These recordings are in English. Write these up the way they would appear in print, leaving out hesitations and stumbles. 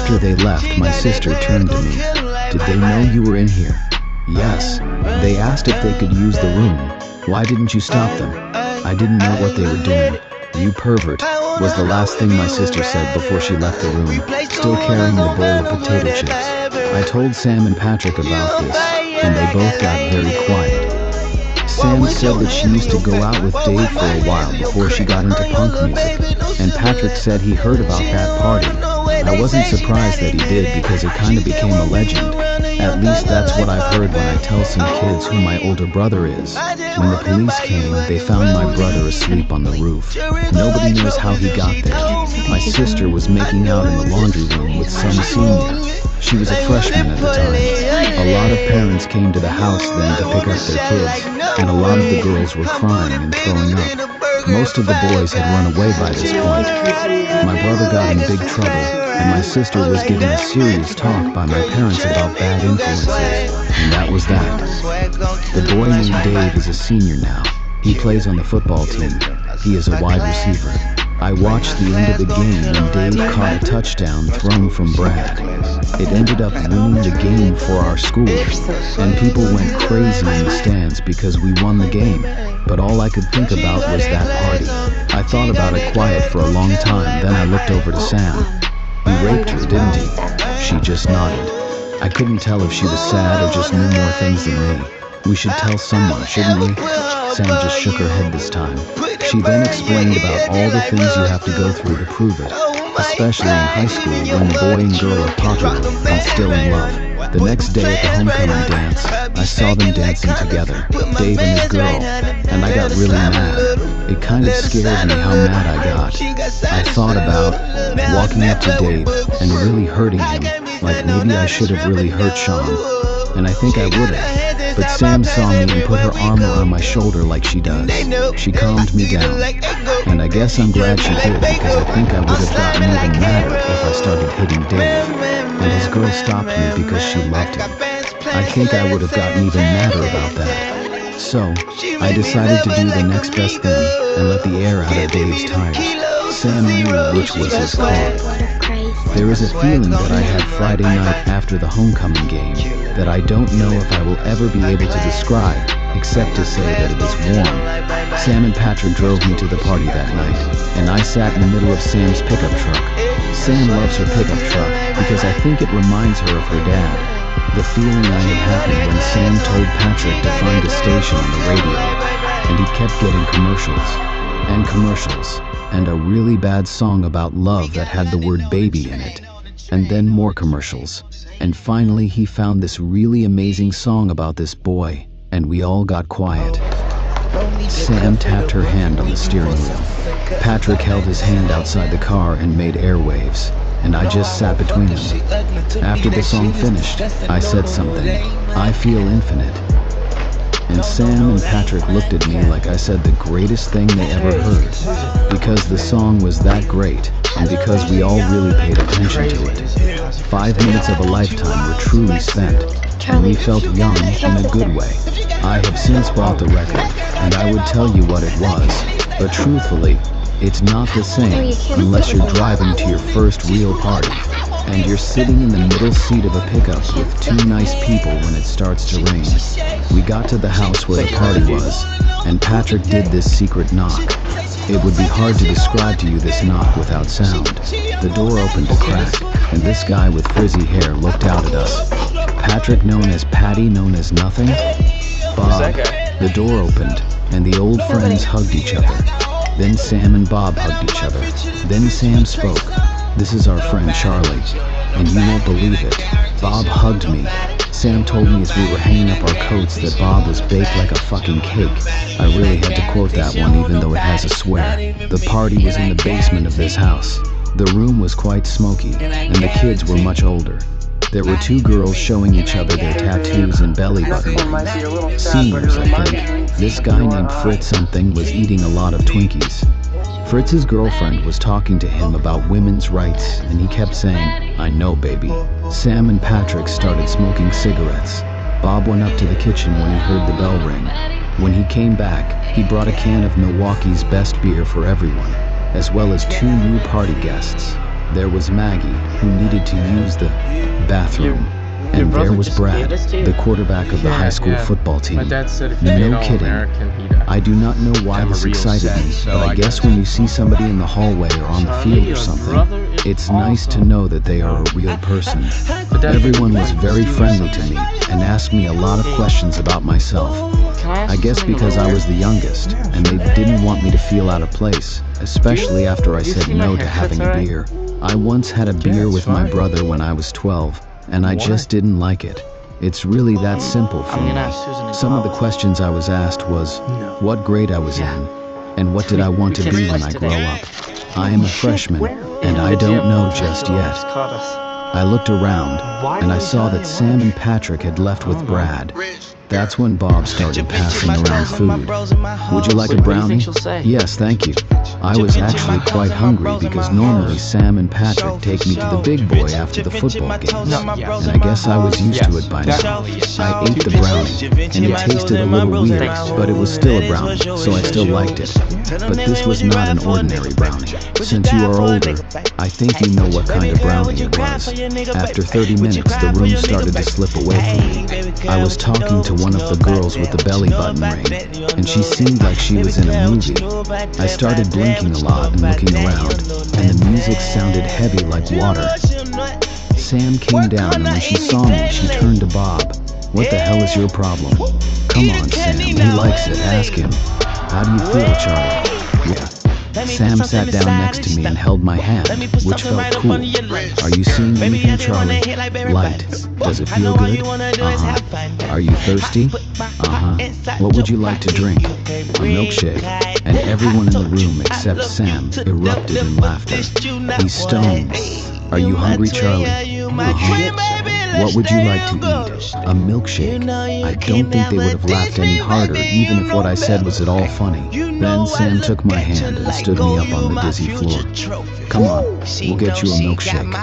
After they left, my sister turned to me. "Did they know you were in here?" "Yes. They asked if they could use the room. Why didn't you stop them?" "I didn't know what they were doing." "You pervert," was the last thing my sister said before she left the room, still carrying the bowl of potato chips. I told Sam and Patrick about this, and they both got very quiet. Sam said that she used to go out with Dave for a while before she got into punk music, and Patrick said he heard about that party. I wasn't surprised that he did because it kind of became a legend. At least that's what I've heard when I tell some kids who my older brother is. When the police came, they found my brother asleep on the roof. Nobody knows how he got there. My sister was making out in the laundry room with some senior. She was a freshman at the time. A lot of parents came to the house then to pick up their kids, and a lot of the girls were crying and throwing up. Most of the boys had run away by this point. My brother got in big trouble, and my sister was given a serious talk by my parents about bad influences, and that was that. The boy named Dave is a senior now. He plays on the football team. He is a wide receiver. I watched the end of the game when Dave caught a touchdown thrown from Brad. It ended up winning the game for our school, and people went crazy in the stands because we won the game. But all I could think about was that party. I thought about it quiet for a long time, then I looked over to Sam. "He raped her, didn't he?" She just nodded. I couldn't tell if she was sad or just knew more things than me. "We should tell someone, shouldn't we?" Sam just shook her head this time. She then explained about all the things you have to go through to prove it, especially in high school when the boy and girl are popular and still in love. The next day at the homecoming dance, I saw them dancing together, Dave and his girl, and I got really mad. It kind of scared me how mad I got. I thought about walking up to Dave and really hurting him, like maybe I should have really hurt Sean, and I think I would have. But Sam saw me and put her arm around my shoulder like she does. She calmed me down. And I guess I'm glad she did, because I think I would have gotten even madder if I started hitting Dave. And his girl stopped me because she loved him. I think I would have gotten even madder about that. So, I decided to do the next best thing and let the air out of Dave's tires. Sam knew which was his car. There is a feeling that I had Friday night after the homecoming game that I don't know if I will ever be able to describe, except to say that it is warm. Sam and Patrick drove me to the party that night, and I sat in the middle of Sam's pickup truck. Sam loves her pickup truck because I think it reminds her of her dad. The feeling I had happened when Sam told Patrick to find a station on the radio, and he kept getting commercials, and a really bad song about love that had the word baby in it, and then more commercials. And finally he found this really amazing song about this boy, and we all got quiet. Sam tapped her hand on the steering wheel. Patrick held his hand outside the car and made airwaves, and I just sat between them. After the song finished, I said something. "I feel infinite." And Sam and Patrick looked at me like I said the greatest thing they ever heard, because the song was that great, and because we all really paid attention to it. 5 minutes of a lifetime were truly spent, and we felt young in a good way. I have since bought the record, and I would tell you what it was, but truthfully, it's not the same unless you're driving to your first real party, and you're sitting in the middle seat of a pickup with two nice people when it starts to rain. We got to the house where the party was, and Patrick did this secret knock. It would be hard to describe to you this knock without sound. The door opened a crack, and this guy with frizzy hair looked out at us. Patrick, known as Patty, known as Nothing. Bob. The door opened, and the old friends hugged each other. Then Sam and Bob hugged each other. Then Sam spoke. "This is our friend Charlie, and you won't believe it. Bob hugged me." Sam told me as we were hanging up our coats that Bob was baked like a fucking cake. I really had to quote that one even though it has a swear. The party was in the basement of this house. The room was quite smoky, and the kids were much older. There were two girls showing each other their tattoos and belly button rings. Seniors, I think. This guy named Fritz something was eating a lot of Twinkies. Fritz's girlfriend was talking to him about women's rights, and he kept saying, "I know, baby." Sam and Patrick started smoking cigarettes. Bob went up to the kitchen when he heard the bell ring. When he came back, he brought a can of Milwaukee's best beer for everyone, as well as two new party guests. There was Maggie, who needed to use the bathroom. And there was Brad, the quarterback of the high school football team. My dad said if you No ate all kidding. American, he'd I do not know why have a this real excited set, me, so but I guess when you see somebody in the hallway or on the field or something, it's nice to know that they are a real person. Everyone was very friendly to me and asked me a lot of questions about myself. I guess because I was the youngest, and they didn't want me to feel out of place, especially after I said no to having a beer. I once had a beer with my brother when I was 12, and I just didn't like it. It's really that simple for me. Some of the questions I was asked was, what grade I was in, and what did I want to be when I grow up. I am a freshman, and I don't know just yet. I looked around, and I saw that Sam and Patrick had left with Brad. That's when Bob started passing around food. Would you like a brownie? Yes, thank you. I was actually quite hungry because normally Sam and Patrick take me to the big boy after the football games, and I guess I was used to it by now. I ate the brownie, and it tasted a little weird, but it was still a brownie, so I still liked it. But this was not an ordinary brownie. Since you are older, I think you know what kind of brownie it was. After 30 minutes, the room started to slip away from me. I was talking to one of the girls with the belly button ring, and she seemed like she was in a movie. I started blinking a lot and looking around, and the music sounded heavy like water. Sam came down, and when she saw me, she turned to Bob. What the hell is your problem? Come on, Sam, he likes it, ask him. How do you feel, Charlie? Yeah. Sam sat down next to me and held my hand, which felt cool. Are you seeing anything, Charlie? Light. Does it feel good? Uh-huh. Are you thirsty? Uh-huh. What would you like to drink? A milkshake. And everyone in the room except Sam erupted in laughter. He's stoned. Are you hungry, Charlie? Uh-huh. What would you like to eat? A milkshake. I don't think they would have laughed any harder, even if what I said was at all funny. Then Sam took my hand and stood me up on the dizzy floor. Come on, we'll get you a milkshake.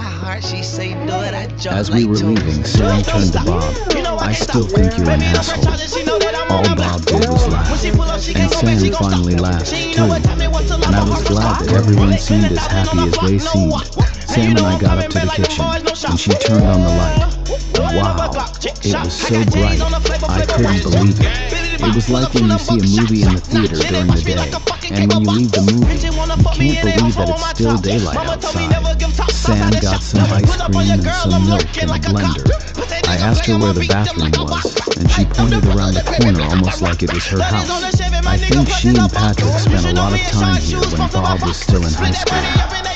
As we were leaving, Sam turned to Bob. I still think you're an asshole. All Bob did was laugh. And Sam finally laughed, too. And I was glad that everyone seemed as happy as they seemed. Sam and I got up to the kitchen, and she turned on the light. Wow, it was so bright, I couldn't believe it. It was like when you see a movie in the theater during the day, and when you leave the movie, you can't believe that it's still daylight outside. Sam got some ice cream and some milk in a blender. I asked her where the bathroom was, and she pointed around the corner almost like it was her house. I think she and Patrick spent a lot of time here when Bob was still in high school.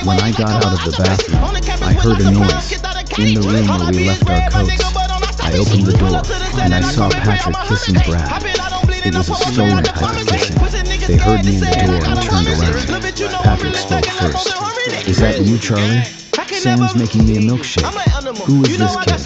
When I got out of the bathroom, I heard a noise. In the room where we left our coats, I opened the door, and I saw Patrick kissing Brad. It was a stolen type of kissing. They heard me in the door and turned around. Patrick spoke first. Is that you, Charlie? Sam's making me a milkshake. Who is this kid?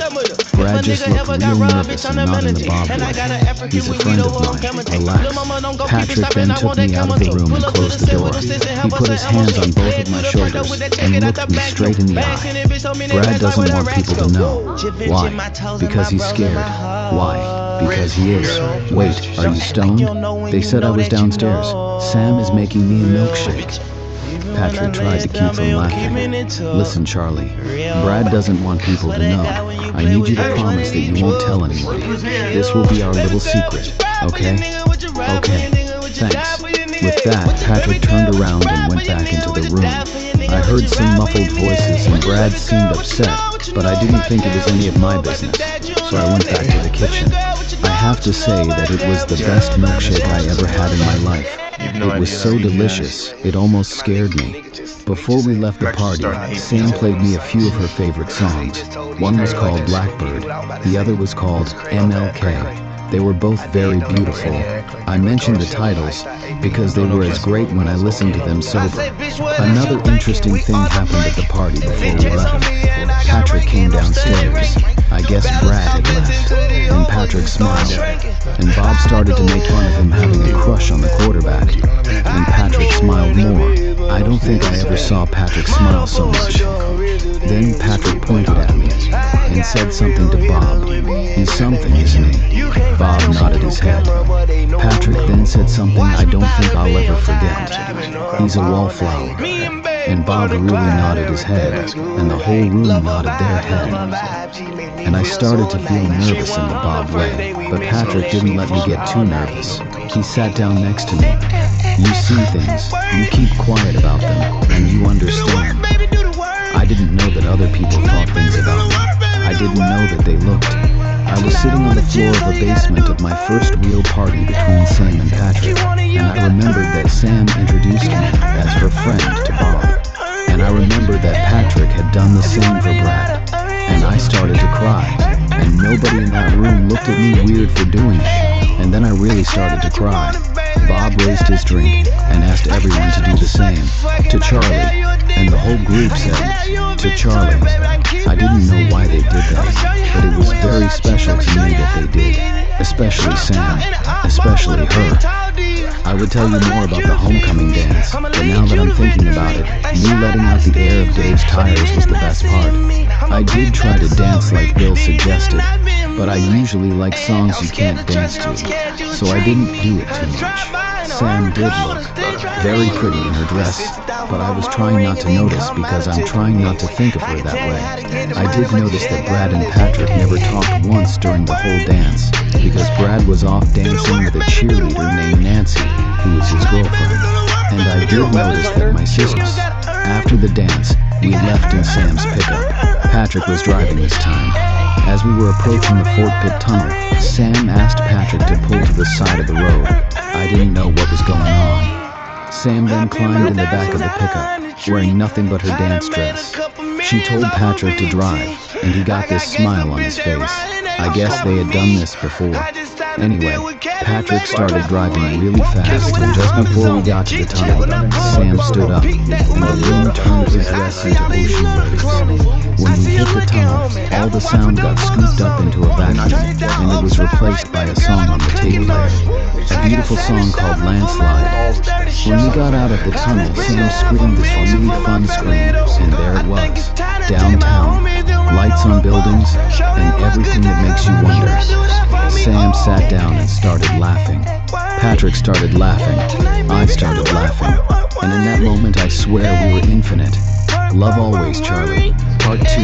Brad just looked real nervous and not in a Bob way. He's a friend of mine. Relax. Patrick then took me out of the room and closed the door. He put his hands on both of my shoulders and looked me straight in the eye. Brad doesn't want people to know. Why? Because he's scared. Why? Because he is. Wait, are you stoned? They said I was downstairs. Sam is making me a milkshake. Patrick tried to keep from laughing. Listen, Charlie, Brad doesn't want people to know. I need you to promise that you won't tell anyone. This will be our little secret, okay? Okay, thanks. With that, Patrick turned around and went back into the room. I heard some muffled voices and Brad seemed upset, but I didn't think it was any of my business, so I went back to the kitchen. I have to say that it was the best milkshake I ever had in my life. It was so delicious, it almost scared me. Before we left the party, Sam played me a few of her favorite songs. One was called Blackbird, the other was called MLK. They were both very beautiful. I mentioned the titles because they were as great when I listened to them sober. Another interesting thing happened at the party before we left. Patrick came downstairs. I guess Brad had left, and Patrick smiled. And Bob started to make fun of him having a crush on the quarterback. And Patrick smiled more. I don't think I ever saw Patrick smile so much. Then Patrick pointed at me and said something to Bob. He's something, isn't he? Bob nodded his head. Patrick then said something I don't think I'll ever forget. He's a wallflower. and Bob really nodded his head, and the whole room nodded their head. And I started to feel nervous in the Bob way, but Patrick didn't let me get too nervous. He sat down next to me. You see things, you keep quiet about them, and you understand. I didn't know that other people thought things about me. I didn't know that they looked. I was sitting on the floor of the basement of my first real party between Sam and Patrick, and I remembered that Sam introduced me as her friend to Bob. And I remembered that Patrick had done the same for Brad. And I started to cry, and nobody in that room looked at me weird for doing it. And then I really started to cry. Bob raised his drink and asked everyone to do the same. To Charlie, and the whole group said, to Charlie. I didn't know why they did that, but it was very special to me that they did. Especially Sam, especially her. I would tell you more about the homecoming dance, but now that I'm thinking about it, me letting out the air of Dave's tires was the best part. I did try to dance like Bill suggested, but I usually like songs you can't dance to, so I didn't do it too much. Sam did look very pretty in her dress, but I was trying not to notice because I'm trying not to think of her that way. I did notice that Brad and Patrick never talked once during the whole dance, because Brad was off dancing with a cheerleader named Nancy, who was his girlfriend. And I did notice that my sisters. After the dance, we left in Sam's pickup. Patrick was driving this time. As we were approaching the Fort Pitt Tunnel, Sam asked Patrick to pull to the side of the road. I didn't know what was going on. Sam then climbed in the back of the pickup, wearing nothing but her dance dress. She told Patrick to drive, and he got this smile on his face. I guess they had done this before. Anyway, Patrick started driving really fast, and just before we got to the tunnel, Sam stood up, and the wind turned her dress into ocean waves. When we hit the tunnel, all the sound got scooped up into a vacuum, and it was replaced by a song on the tape player. A beautiful song called Landslide. When we got out of the tunnel, Sam screamed this really fun scream, and there it was. Downtown, lights on buildings, and everything that makes you wonder. Sam sat down and started laughing. Patrick started laughing. I started laughing. And in that moment, I swear we were infinite. Love Always, Charlie. Part 2,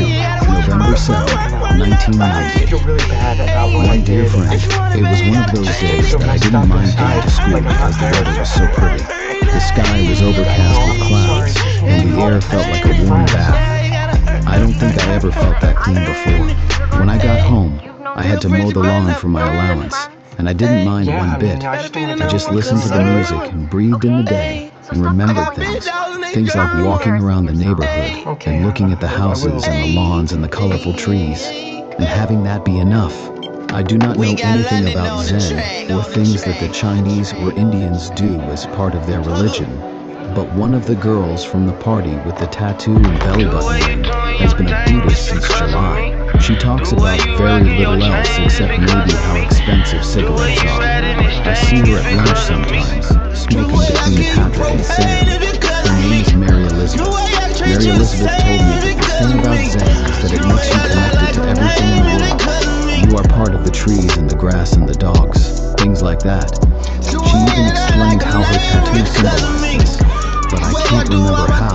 November 7th, 1990. My dear friend, it was one of those days that I didn't mind going to school because the weather was so pretty. The sky was overcast with clouds, and the air felt like a warm bath. I don't think I ever felt that clean before. When I got home, I had to mow the lawn for my allowance, and I didn't mind one bit. I just listened to the music and breathed in the day and remembered things. Things like walking around the neighborhood and looking at the houses and the lawns and the colorful trees, and having that be enough. I do not know anything about Zen or things that the Chinese or Indians do as part of their religion, but one of the girls from the party with the tattoo and belly button ring has been a Buddhist since July. She talks about very little else except maybe how expensive cigarettes are. I see her at lunch sometimes, smoking between Patrick and Sam. Her name is Mary Elizabeth. Mary Elizabeth told me that the thing about Zen is that it makes you connected to everything in the world. You are part of the trees and the grass and the dogs, things like that. She even explained how her tattoo symbolized this, but I can't remember how.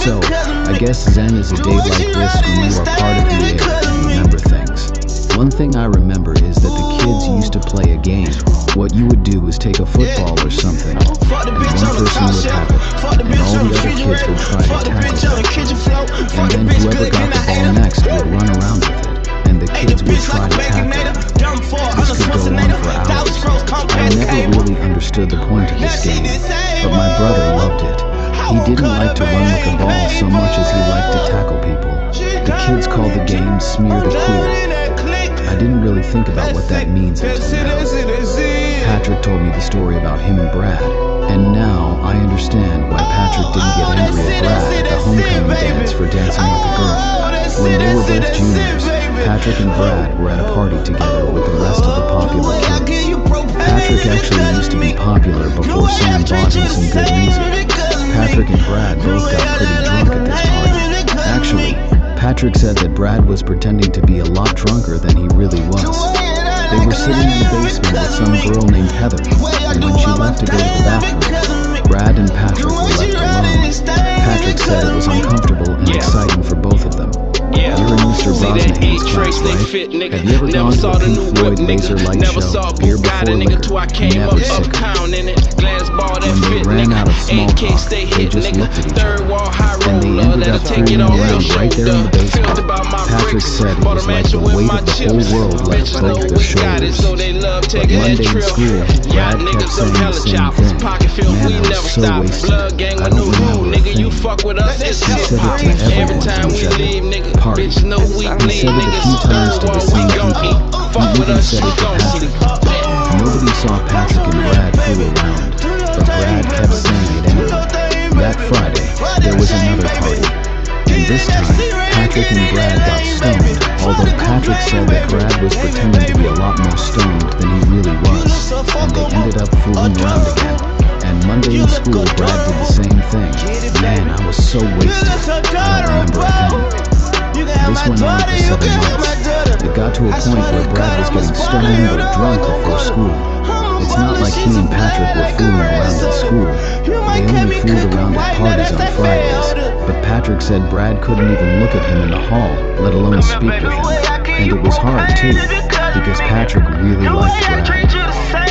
So, I guess Zen is a day like this when you are part of the air and remember things. One thing I remember is that the kids used to play a game. What you would do is take a football or something, and one person would have it, and all the other kids would try to tackle it. And then whoever got the ball next would run around with it, and the kids would try to tackle it. This could go on for hours. I never really understood the point of this game, but my brother loved it. He didn't like to run with the ball so much as he liked to tackle people. The kids called the game Smear the Queer. I didn't really think about what that means until now. Patrick told me the story about him and Brad, and now I understand why Patrick didn't get angry at Brad at the homecoming dance for dancing with the girl. When they were both juniors, Patrick and Brad were at a party together with the rest of the popular kids. Patrick actually used to be popular before Sam bought him some good music. Patrick and Brad both got pretty drunk at this party. Actually, Patrick said that Brad was pretending to be a lot drunker than he really was. They were sitting in the basement with some girl named Heather, and when she left to go to the bathroom, Brad and Patrick were left alone. Patrick said it was uncomfortable and exciting for both of them. You're in Mr. Brosnahan's class, right? Have you ever gone to a Pink Floyd laser light show? Beer before liquor, never sicker. When they ran out of small talk, they just looked at each other. And they ended up fooling around right there in the basement. Patrick said it was like the weight of the whole world left both their shoulders. But Monday in school, Brad kept saying the same thing. Man, I was so wasted. I don't remember a thing. He said it to everyone he was at the party. He said it a few times to the same people. He even said it to Patrick. Nobody saw Patrick and Brad fool around, but Brad kept saying it anyway. That Friday, there was another party. And this time, Patrick and Brad got stoned, although Patrick said that Brad was pretending to be a lot more stoned than he really was, and they ended up fooling around again. And Monday in school, Brad did the same thing. Man, I was so wasted. I don't remember a thing. This went on for 7 months. It got to a point where Brad was getting stoned or drunk before school. It's not like he and Patrick were fooling around at school. They only fooled around at parties on Fridays. But Patrick said Brad couldn't even look at him in the hall, let alone speak with him. And it was hard too, because Patrick really liked Brad.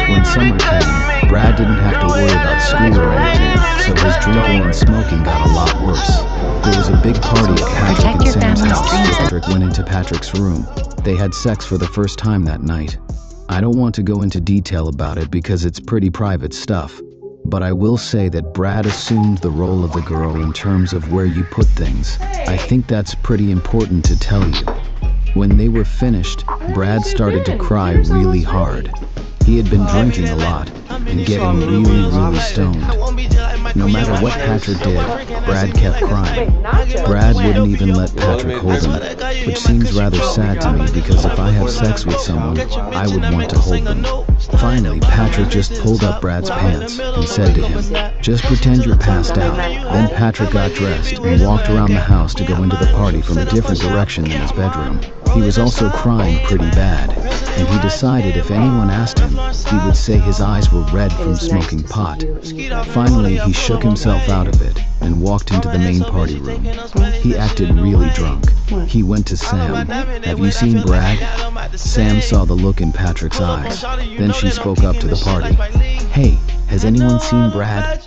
When summer came, Brad didn't have to worry about school or anything, so his drinking and smoking got a lot worse. There was a big party at Patrick and Sam's house. Patrick went into Patrick's room. They had sex for the first time that night. I don't want to go into detail about it because it's pretty private stuff, but I will say that Brad assumed the role of the girl in terms of where you put things. I think that's pretty important to tell you. When they were finished, Brad started to cry really hard. He had been drinking a lot and getting really stoned. No matter what Patrick did, Brad kept crying. Brad wouldn't even let Patrick hold him, which seems rather sad to me because if I have sex with someone, I would want to hold them. Finally, Patrick just pulled up Brad's pants and said to him, "Just pretend you're passed out." Then Patrick got dressed and walked around the house to go into the party from a different direction than his bedroom. He was also crying pretty bad, and he decided if anyone asked him, he would say his eyes were red from smoking pot. Finally, he shook himself out of it and walked into the main party room. He acted really drunk. He went to Sam. "Have you seen Brad?" Sam saw the look in Patrick's eyes. Then she spoke up to the party. "Hey, has anyone seen Brad?"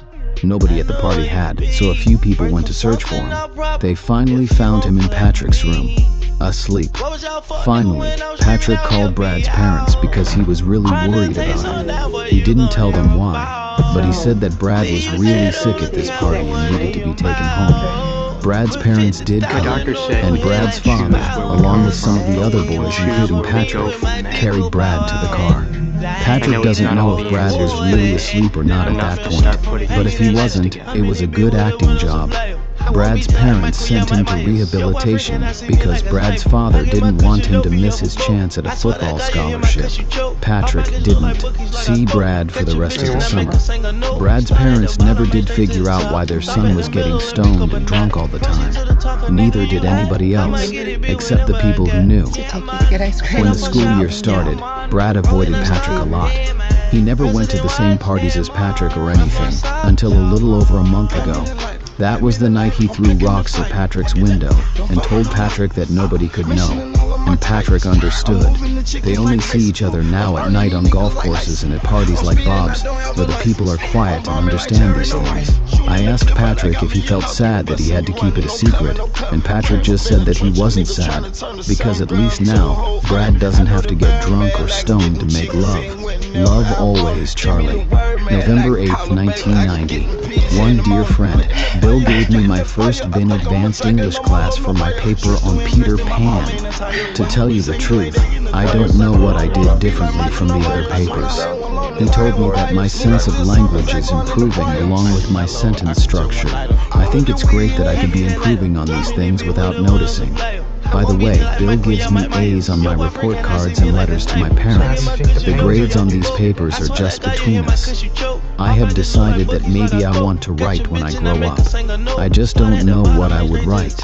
Nobody at the party had, so a few people went to search for him. They finally found him in Patrick's room, asleep. Finally, Patrick called Brad's parents because he was really worried about him. He didn't tell them why, but he said that Brad was really sick at this party and needed to be taken home. Brad's parents did come, and Brad's father, along with some of the other boys, including Patrick, carried Brad to the car. Patrick doesn't know if Brad was really asleep or not at that point, but if he wasn't, it was a good acting job. Brad's parents sent him to rehabilitation because Brad's father didn't want him to miss his chance at a football scholarship. Patrick didn't see Brad for the rest of the summer. Brad's parents never did figure out why their son was getting stoned and drunk all the time. Neither did anybody else, except the people who knew. When the school year started, Brad avoided Patrick a lot. He never went to the same parties as Patrick or anything until a little over a month ago. That was the night he threw rocks at Patrick's window and told Patrick that nobody could know. And Patrick understood. They only see each other now at night on golf courses and at parties like Bob's, where the people are quiet and understand these things. I asked Patrick if he felt sad that he had to keep it a secret, and Patrick just said that he wasn't sad, because at least now, Brad doesn't have to get drunk or stoned to make love. Love always, Charlie. November 8th, 1990. One dear friend, Bill, gave me my first VIN advanced English class for my paper on Peter Pan. To tell you the truth, I don't know what I did differently from the other papers. He told me that my sense of language is improving along with my sentence structure. I think it's great that I could be improving on these things without noticing. By the way, Bill gives me A's on my report cards and letters to my parents. The grades on these papers are just between us. I have decided that maybe I want to write when I grow up. I just don't know what I would write.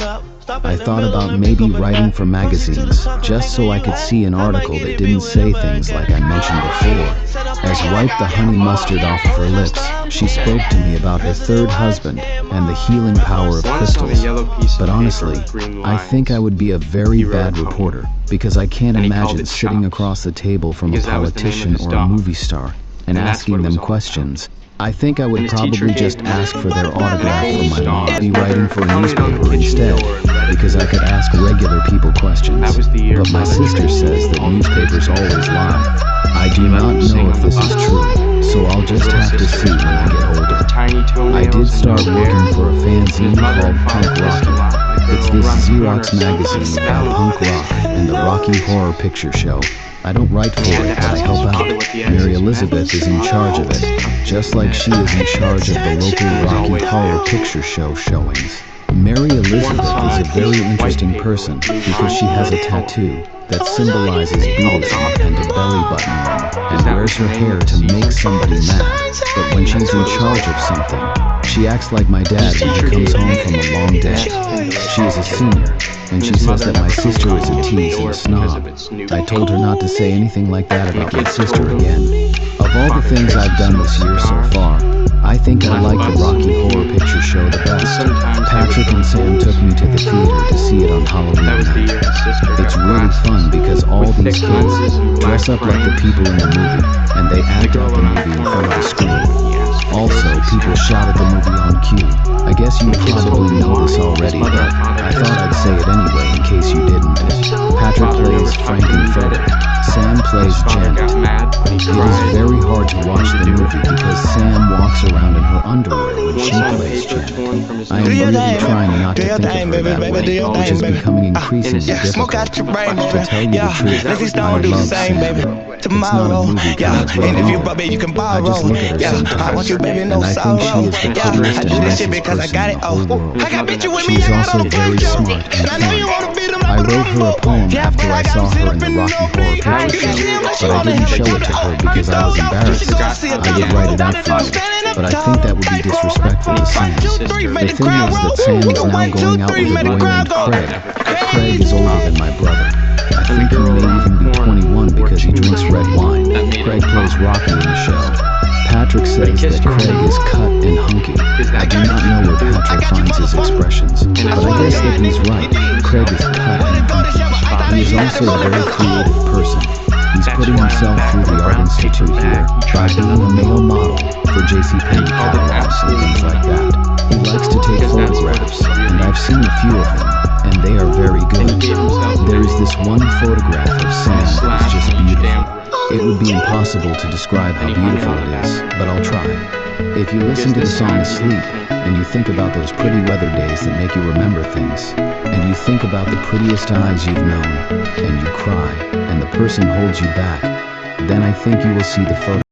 I thought about maybe writing for magazines, just so I could see an article that didn't say things like I mentioned before. As wiped the honey mustard off of her lips, she spoke to me about her third husband and the healing power of crystals. But honestly, I think I would be a very bad reporter, because I can't imagine sitting across the table from a politician or a movie star and asking them questions. I think I would probably just ask for their autograph for my mom. Be writing for a newspaper instead, because I could ask regular people questions. But my sister says that newspapers always lie. I do not know if this is true, so I'll just have to see when I get older. I did start working for a fanzine called Punk Rocky. It's this Xerox magazine about punk rock and the Rocky Horror Picture Show. I don't write for it, but I help out. Mary Elizabeth is in charge of it, just like she is in charge of the local Rocky Horror Picture Show showings. Mary Elizabeth is a very interesting person because she has a tattoo that symbolizes Buddhism and a belly button ring, and wears her hair to make somebody mad. But when she's in charge of something, she acts like my dad when he comes home from a long day. She is a senior, and she says that my sister is a tease and a snob. I told her not to say anything like that about my sister again. Of all the things I've done this year so far, I think I like the Rocky Horror Picture Show the best. Patrick and Sam took me to the theater to see it on Halloween night. It's really fun because all these kids dress up like the people in the movie, and they act out the movie in front of the screen. Also, people shout at the movie on cue. I guess you probably know this already, but I thought I'd say it anyway in case you didn't. Patrick plays Frankenfurter. Sam plays Janet. It is very hard to watch the movie because Sam walks around in her underwear when she plays Janet. I am really trying not to think of her that way, which is becoming increasingly difficult. To tell you the truth, I love Sam. It's not a movie kind of love either. I just look at her sometimes, and I think she is the prettiest and nicest person in the whole world. She is also very smart and fun. I wrote her a poem after I saw her in the Rocky Horror Picture Show, but I didn't show it to her because I was embarrassed. I would write it out for you, but I think that would be disrespectful to Sam. The thing is that Sam is now going out with a boy named Craig. Craig is older than my brother. I think he may even be 21 because he drinks red wine. Craig plays Rocky in the show. Patrick says that Craig is cut and hunky. I do not know where Patrick finds his expressions, but I guess that he's right. Craig is cut and hunky. He is also a very creative person. He's putting himself through the Art Institute here by being a male model for JCPenney catalogs and things like that. He likes to take photographs, and I've seen a few of them, and they are very good. There is this one photograph of Sam that is just beautiful. It would be impossible to describe how beautiful it is, but I'll try. If you listen to the song Asleep, and you think about those pretty weather days that make you remember things, and you think about the prettiest eyes you've known, and you cry, and the person holds you back, then I think you will see the photo.